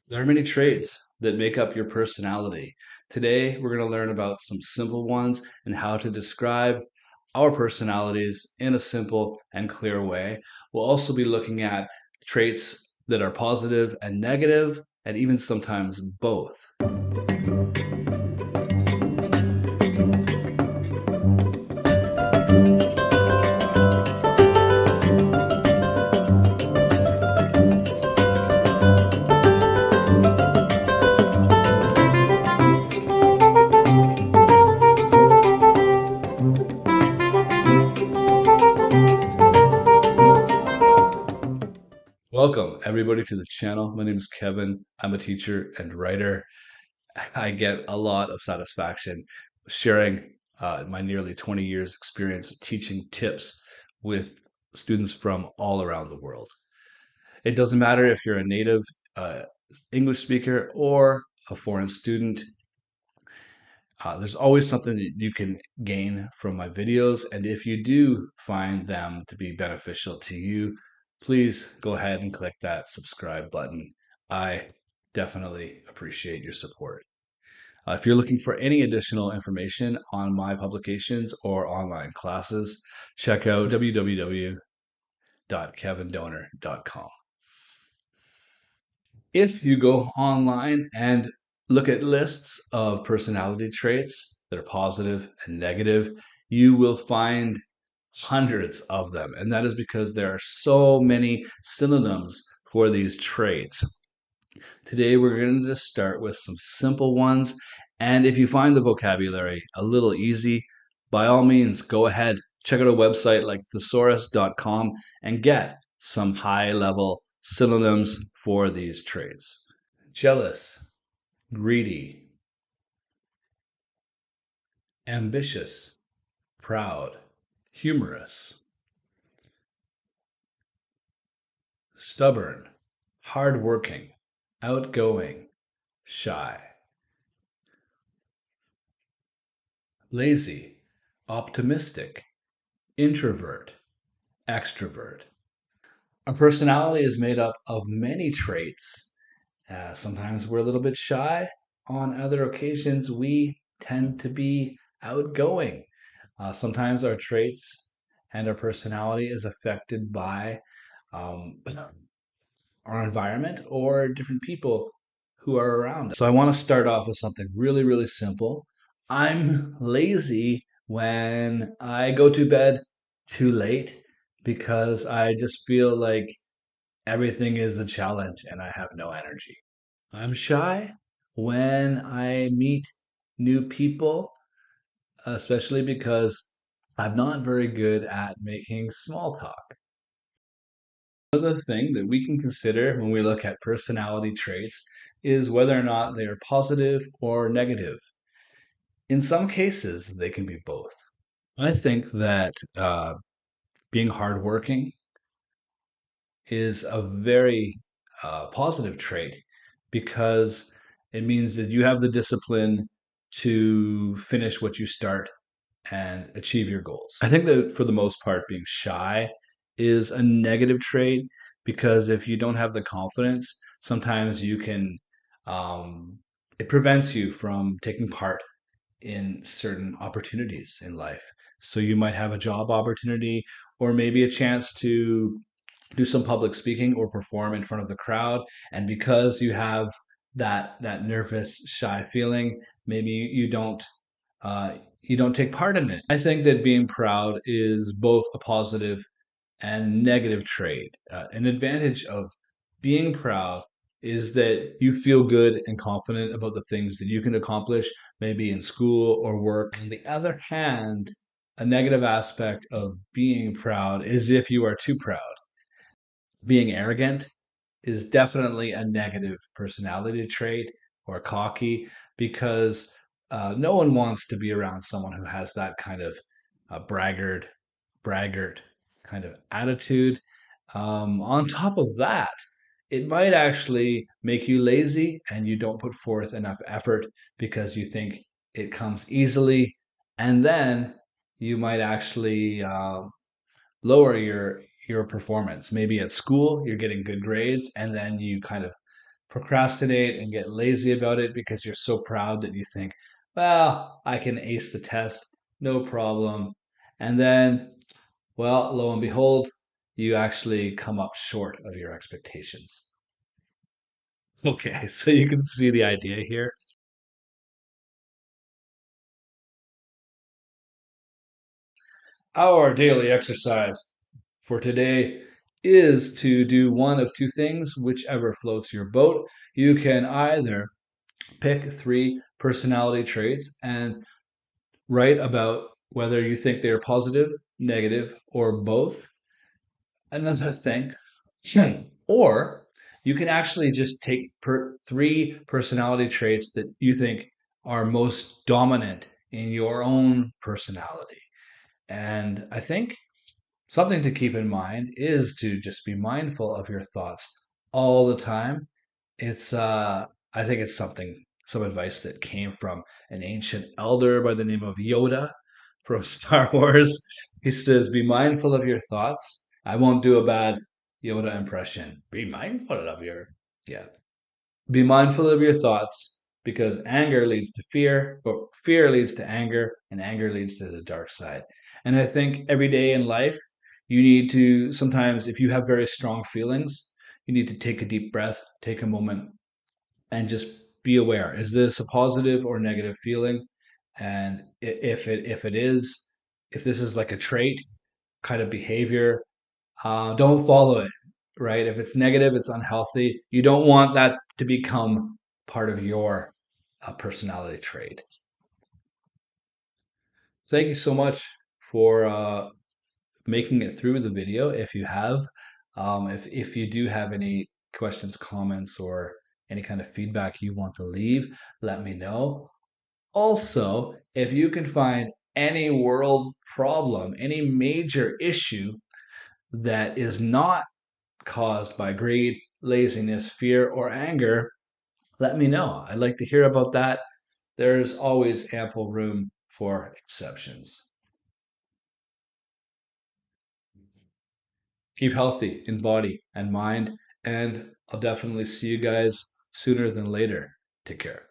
There are many traits that make up your personality. Today, we're going to learn about some simple ones and how to describe our personalities in a simple and clear way. We'll also be looking at traits that are positive and negative, and even sometimes both. Welcome, everybody, to the channel. My name is Kevin. I'm a teacher and writer. I get a lot of satisfaction sharing my nearly 20 years experience teaching tips with students from all around the world. It doesn't matter if you're a native uh, English speaker or a foreign student. There's always something that you can gain from my videos. And if you do find them to be beneficial to you, please go ahead and click that subscribe button. I definitely appreciate your support. If you're looking for any additional information on my publications or online classes, check out www.kevindonor.com. If you go online and look at lists of personality traits that are positive and negative, you will find hundreds of them. And that is because there are so many synonyms for these traits. Today, we're going to just start with some simple ones. And if you find the vocabulary a little easy, by all means, go ahead, check out a website like thesaurus.com and get some high level synonyms for these traits. Jealous, greedy, ambitious, proud, humorous, stubborn, hardworking, outgoing, shy, lazy, optimistic, introvert, extrovert. Our personality is made up of many traits. Sometimes we're a little bit shy. On other occasions, we tend to be outgoing. Sometimes our traits and our personality is affected by um, our environment or different people who are around us. So I want to start off with something really, really simple. I'm lazy when I go to bed too late because I just feel like everything is a challenge and I have no energy. I'm shy when I meet new people, especially because I'm not very good at making small talk. Another thing that we can consider when we look at personality traits is whether or not they are positive or negative. In some cases, they can be both. I think that being hardworking is a very positive trait because it means that you have the discipline to finish what you start and achieve your goals. I think that for the most part, being shy is a negative trait because if you don't have the confidence, sometimes you can, um, it prevents you from taking part in certain opportunities in life. So you might have a job opportunity or maybe a chance to do some public speaking or perform in front of the crowd. And because you have that nervous, shy feeling, maybe you don't take part in it. I think that being proud is both a positive and negative trait. An advantage of being proud is that you feel good and confident about the things that you can accomplish, maybe in school or work. On the other hand, a negative aspect of being proud is if you are too proud. Being arrogant is definitely a negative personality trait or cocky because no one wants to be around someone who has that kind of braggart kind of attitude. On top of that, it might actually make you lazy and you don't put forth enough effort because you think it comes easily. And then you might actually lower your performance. Maybe at school you're getting good grades, and then you kind of procrastinate and get lazy about it because you're so proud that you think, well, I can ace the test, no problem. And then, well, lo and behold, you actually come up short of your expectations. Okay, so you can see the idea here. Our daily exercise for today is to do one of two things, whichever floats your boat. You can either pick three personality traits and write about whether you think they're positive, negative, or both. Another thing, or you can actually just take three personality traits that you think are most dominant in your own personality. And I think something to keep in mind is to just be mindful of your thoughts all the time. It's I think it's some advice that came from an ancient elder by the name of Yoda from Star Wars. He says, "Be mindful of your thoughts." I won't do a bad Yoda impression. Be mindful of your yeah. Be mindful of your thoughts because anger leads to fear, or fear leads to anger, and anger leads to the dark side. And I think every day in life, you need to sometimes, if you have very strong feelings, you need to take a deep breath, take a moment, and just be aware. Is this a positive or negative feeling? And if it is, if this is like a trait kind of behavior, don't follow it, right? If it's negative, it's unhealthy. You don't want that to become part of your personality trait. Thank you so much for making it through the video. If you have, if you do have any questions, comments, or any kind of feedback you want to leave, let me know. Also, if you can find any world problem, any major issue that is not caused by greed, laziness, fear, or anger, let me know. I'd like to hear about that. There's always ample room for exceptions. Keep healthy in body and mind, and I'll definitely see you guys sooner than later. Take care.